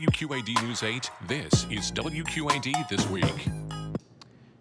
WQAD News 8, this is WQAD This Week.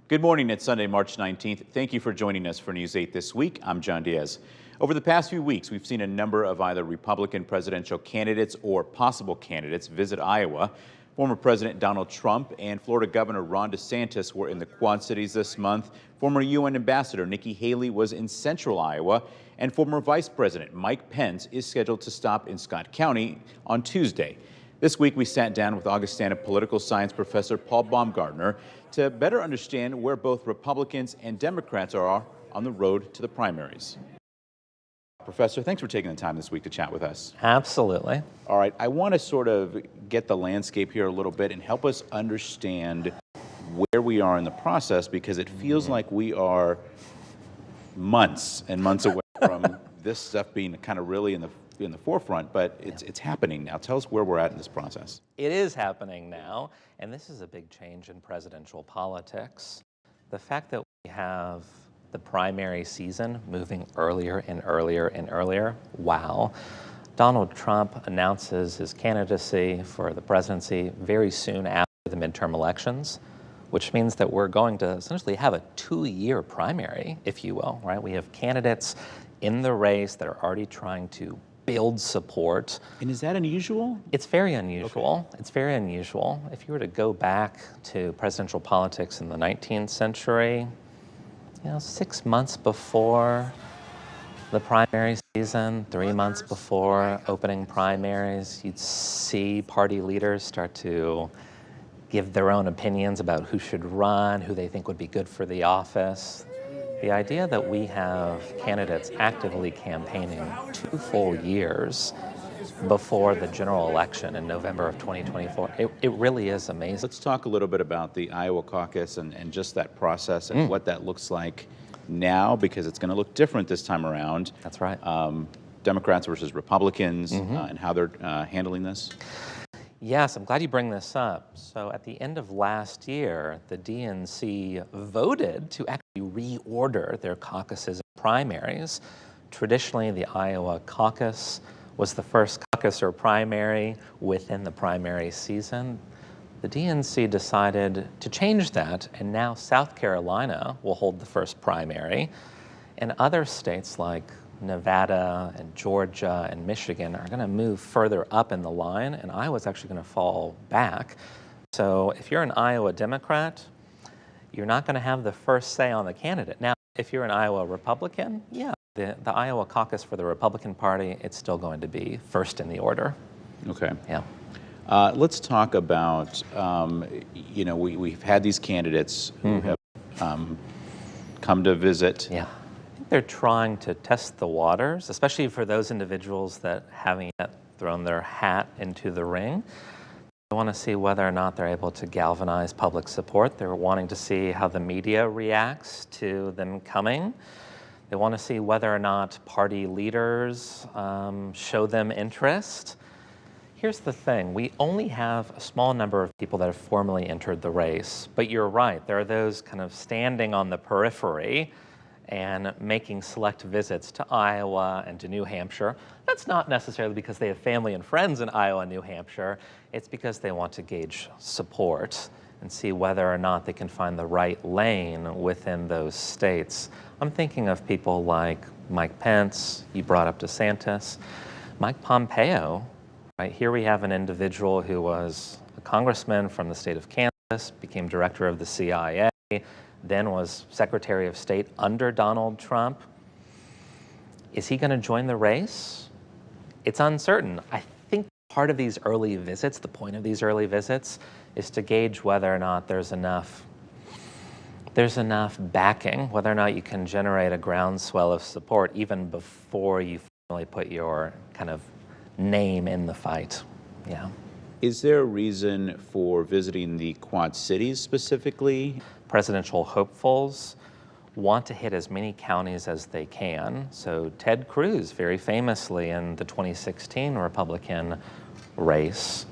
Good morning. It's Sunday, March 19th. Thank you for joining us for News 8 This Week. I'm John Diaz. Over the past few weeks, we've seen a number of either Republican presidential candidates or possible candidates visit Iowa. Former President Donald Trump and Florida Governor Ron DeSantis were in the Quad Cities this month. Former UN Ambassador Nikki Haley was in central Iowa. And former Vice President Mike Pence is scheduled to stop in Scott County on Tuesday. This week, we sat down with Augustana political science professor Paul Baumgartner to better understand where both Republicans and Democrats are on the road to the primaries. Professor, thanks for taking the time this week to chat with us. Absolutely. All right, I want to sort of get the landscape here a little bit and help us understand where we are in the process, because it feels like we are months and months away from this stuff being kind of really in the forefront, but it's happening now. Tell us where we're at in this process. It is happening now, and this is a big change in presidential politics. The fact that we have the primary season moving earlier and earlier and earlier, wow. Donald Trump announces his candidacy for the presidency very soon after the midterm elections, which means that we're going to essentially have a 2-year primary, if you will, right? We have candidates in the race that are already trying to build support. And is that unusual? It's very unusual. Okay. It's very unusual. If you were to go back to presidential politics in the 19th century, 6 months before the primary season, 3 months before opening primaries, you'd see party leaders start to give their own opinions about who should run, who they think would be good for the office. The idea that we have candidates actively campaigning 2 full years before the general election in November of 2024, it really is amazing. Let's talk a little bit about the Iowa caucus and just that process and what that looks like now, because it's going to look different this time around. That's right. Democrats versus Republicans and how they're handling this. Yes, I'm glad you bring this up. So at the end of last year, the DNC voted to actually reorder their caucuses and primaries. Traditionally, the Iowa caucus was the first caucus or primary within the primary season. The DNC decided to change that, and now South Carolina will hold the first primary, and other states like Nevada and Georgia and Michigan are going to move further up in the line, and Iowa's actually going to fall back. So if you're an Iowa Democrat, you're not going to have the first say on the candidate. Now, if you're an Iowa Republican, the Iowa caucus for the Republican Party, it's still going to be first in the order. Okay. Yeah. Let's talk about, we've had these candidates who have come to visit. Yeah. I think they're trying to test the waters, especially for those individuals that haven't yet thrown their hat into the ring. They want to see whether or not they're able to galvanize public support. They're wanting to see how the media reacts to them coming. They want to see whether or not party leaders show them interest. Here's the thing, we only have a small number of people that have formally entered the race, but you're right, there are those kind of standing on the periphery and making select visits to Iowa and to New Hampshire. That's not necessarily because they have family and friends in Iowa and New Hampshire, it's because they want to gauge support and see whether or not they can find the right lane within those states. I'm thinking of people like Mike Pence, you brought up DeSantis, Mike Pompeo. Right, here we have an individual who was a congressman from the state of Kansas, became director of the CIA, then was Secretary of State under Donald Trump. Is he going to join the race? It's uncertain. I think part of these early visits, the point of these early visits, is to gauge whether or not there's enough backing, whether or not you can generate a groundswell of support even before you finally put your kind of name in the fight. Yeah. Is there a reason for visiting the Quad Cities specifically? Presidential hopefuls want to hit as many counties as they can. So Ted Cruz, very famously in the 2016 Republican race,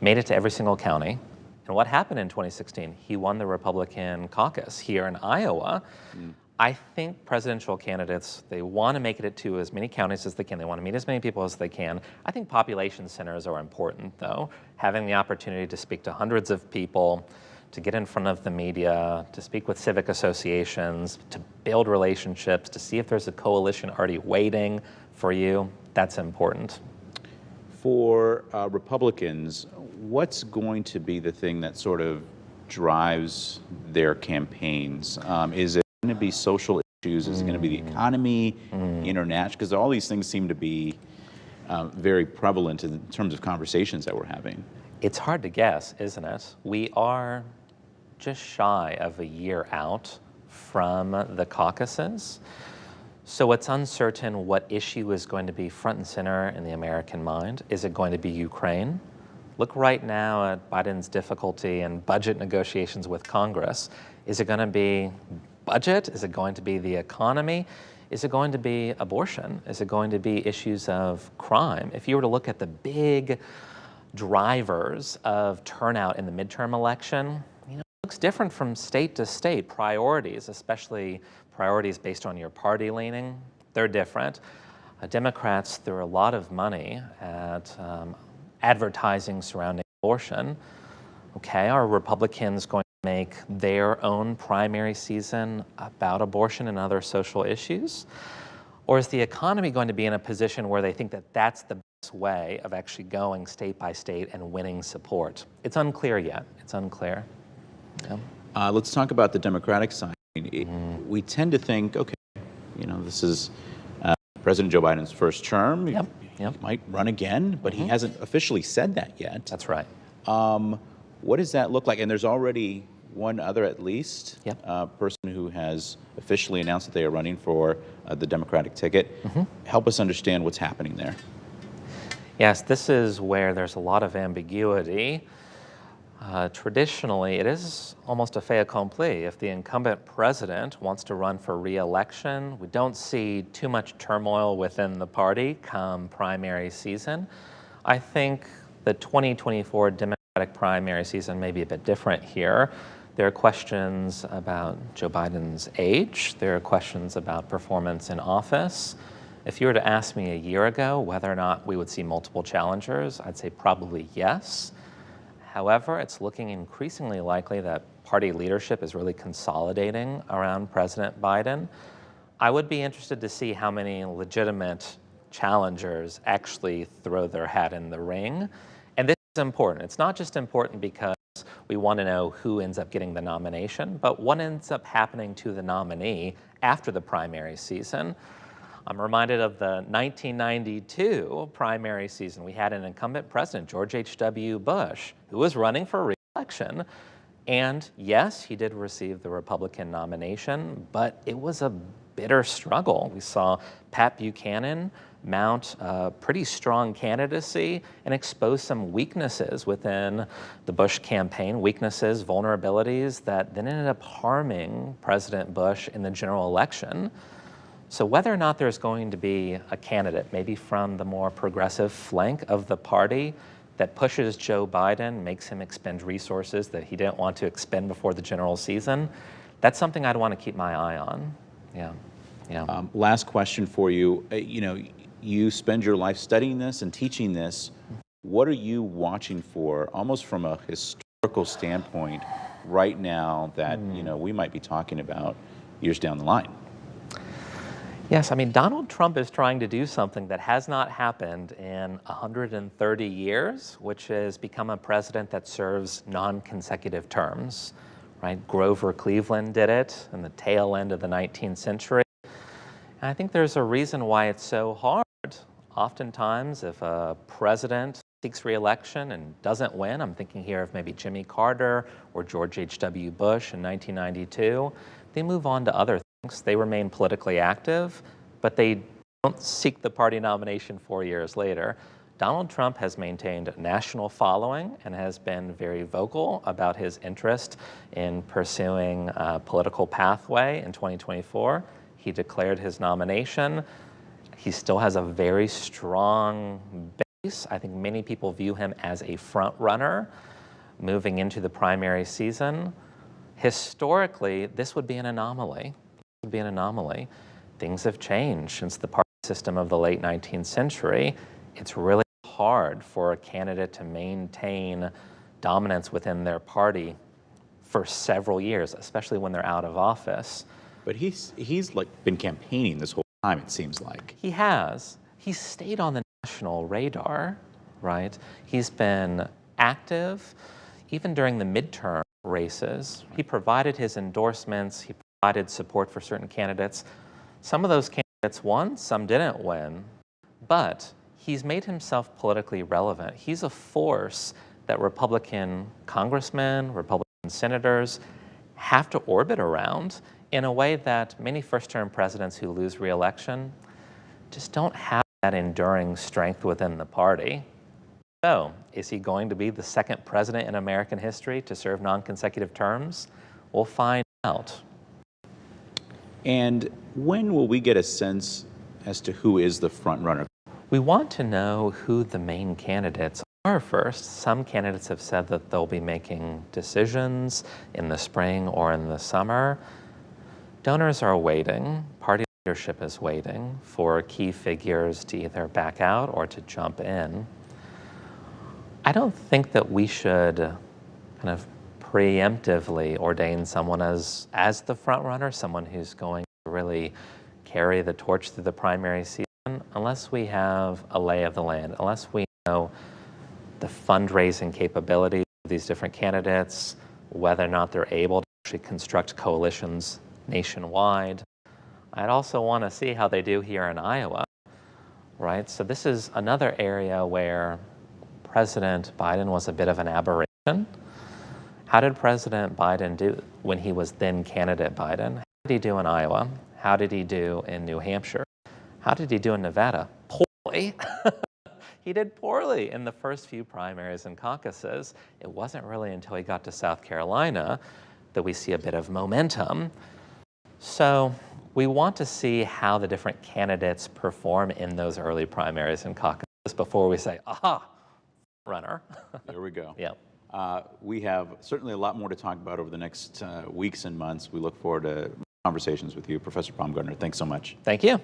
made it to every single county. And what happened in 2016? He won the Republican caucus here in Iowa. I think presidential candidates, they want to make it to as many counties as they can. They want to meet as many people as they can. I think population centers are important, though. Having the opportunity to speak to hundreds of people, to get in front of the media, to speak with civic associations, to build relationships, to see if there's a coalition already waiting for you, that's important. For Republicans, what's going to be the thing that sort of drives their campaigns? Is it going to be social issues? Is it going to be the economy, international? Because all these things seem to be very prevalent in terms of conversations that we're having. It's hard to guess, isn't it? We are just shy of a year out from the caucuses. So it's uncertain what issue is going to be front and center in the American mind. Is it going to be Ukraine? Look right now at Biden's difficulty in budget negotiations with Congress. Is it going to be budget? Is it going to be the economy? Is it going to be abortion? Is it going to be issues of crime? If you were to look at the big drivers of turnout in the midterm election, it looks different from state to state. Priorities, especially priorities based on your party leaning, they're different. Democrats threw a lot of money at advertising surrounding abortion. Okay, are Republicans going to make their own primary season about abortion and other social issues? Or is the economy going to be in a position where they think that that's the best way of actually going state by state and winning support? It's unclear yet. It's unclear. Yeah. Let's talk about the Democratic side. We tend to think, okay, this is President Joe Biden's first term. Yep. He might run again, but he hasn't officially said that yet. That's right. What does that look like? And there's already one other, at least, person who has officially announced that they are running for the Democratic ticket. Help us understand what's happening there. Yes, this is where there's a lot of ambiguity. Traditionally, it is almost a fait accompli. If the incumbent president wants to run for re-election, we don't see too much turmoil within the party come primary season. I think the 2024 Democratic primary season may be a bit different here. There are questions about Joe Biden's age. There are questions about performance in office. If you were to ask me a year ago whether or not we would see multiple challengers, I'd say probably yes. However, it's looking increasingly likely that party leadership is really consolidating around President Biden. I would be interested to see how many legitimate challengers actually throw their hat in the ring. And this is important. It's not just important because we want to know who ends up getting the nomination, but what ends up happening to the nominee after the primary season. I'm reminded of the 1992 primary season. We had an incumbent president, George H.W. Bush, who was running for re-election. And yes, he did receive the Republican nomination, but it was a bitter struggle. We saw Pat Buchanan mount a pretty strong candidacy and expose some weaknesses within the Bush campaign, weaknesses, vulnerabilities that then ended up harming President Bush in the general election. So whether or not there's going to be a candidate, maybe from the more progressive flank of the party, that pushes Joe Biden, makes him expend resources that he didn't want to expend before the general season, that's something I'd want to keep my eye on. Yeah. Last question for you. You spend your life studying this and teaching this. What are you watching for, almost from a historical standpoint, right now that we might be talking about years down the line? Yes, I mean, Donald Trump is trying to do something that has not happened in 130 years, which is become a president that serves non-consecutive terms, right? Grover Cleveland did it in the tail end of the 19th century. And I think there's a reason why it's so hard. Oftentimes, if a president seeks re-election and doesn't win, I'm thinking here of maybe Jimmy Carter or George H.W. Bush in 1992, they move on to other things. They remain politically active, but they don't seek the party nomination 4 years later. Donald Trump has maintained a national following and has been very vocal about his interest in pursuing a political pathway in 2024. He declared his nomination. He still has a very strong base. I think many people view him as a front runner moving into the primary season. Historically, this would be an anomaly. It to be an anomaly. Things have changed since the party system of the late 19th century. It's really hard for a candidate to maintain dominance within their party for several years, especially when they're out of office. But he's like been campaigning this whole time, it seems like. He has. He's stayed on the national radar, right? He's been active even during the midterm races. He provided his endorsements. He provided support for certain candidates. Some of those candidates won, some didn't win, but he's made himself politically relevant. He's a force that Republican congressmen, Republican senators have to orbit around in a way that many first-term presidents who lose re-election just don't have that enduring strength within the party. So, is he going to be the second president in American history to serve non-consecutive terms? We'll find out. And when will we get a sense as to who is the front runner? We want to know who the main candidates are first. Some candidates have said that they'll be making decisions in the spring or in the summer. Donors are waiting. Party leadership is waiting for key figures to either back out or to jump in. I don't think that we should kind of preemptively ordain someone as the front runner, someone who's going to really carry the torch through the primary season, unless we have a lay of the land, unless we know the fundraising capabilities of these different candidates, whether or not they're able to actually construct coalitions nationwide. I'd also want to see how they do here in Iowa, right? So this is another area where President Biden was a bit of an aberration. How did President Biden do when he was then candidate Biden? How did he do in Iowa? How did he do in New Hampshire? How did he do in Nevada? Poorly. He did poorly in the first few primaries and caucuses. It wasn't really until he got to South Carolina that we see a bit of momentum. So we want to see how the different candidates perform in those early primaries and caucuses before we say, aha, runner. There we go. Yeah. We have certainly a lot more to talk about over the next weeks and months. We look forward to conversations with you. Professor Baumgartner, thanks so much. Thank you.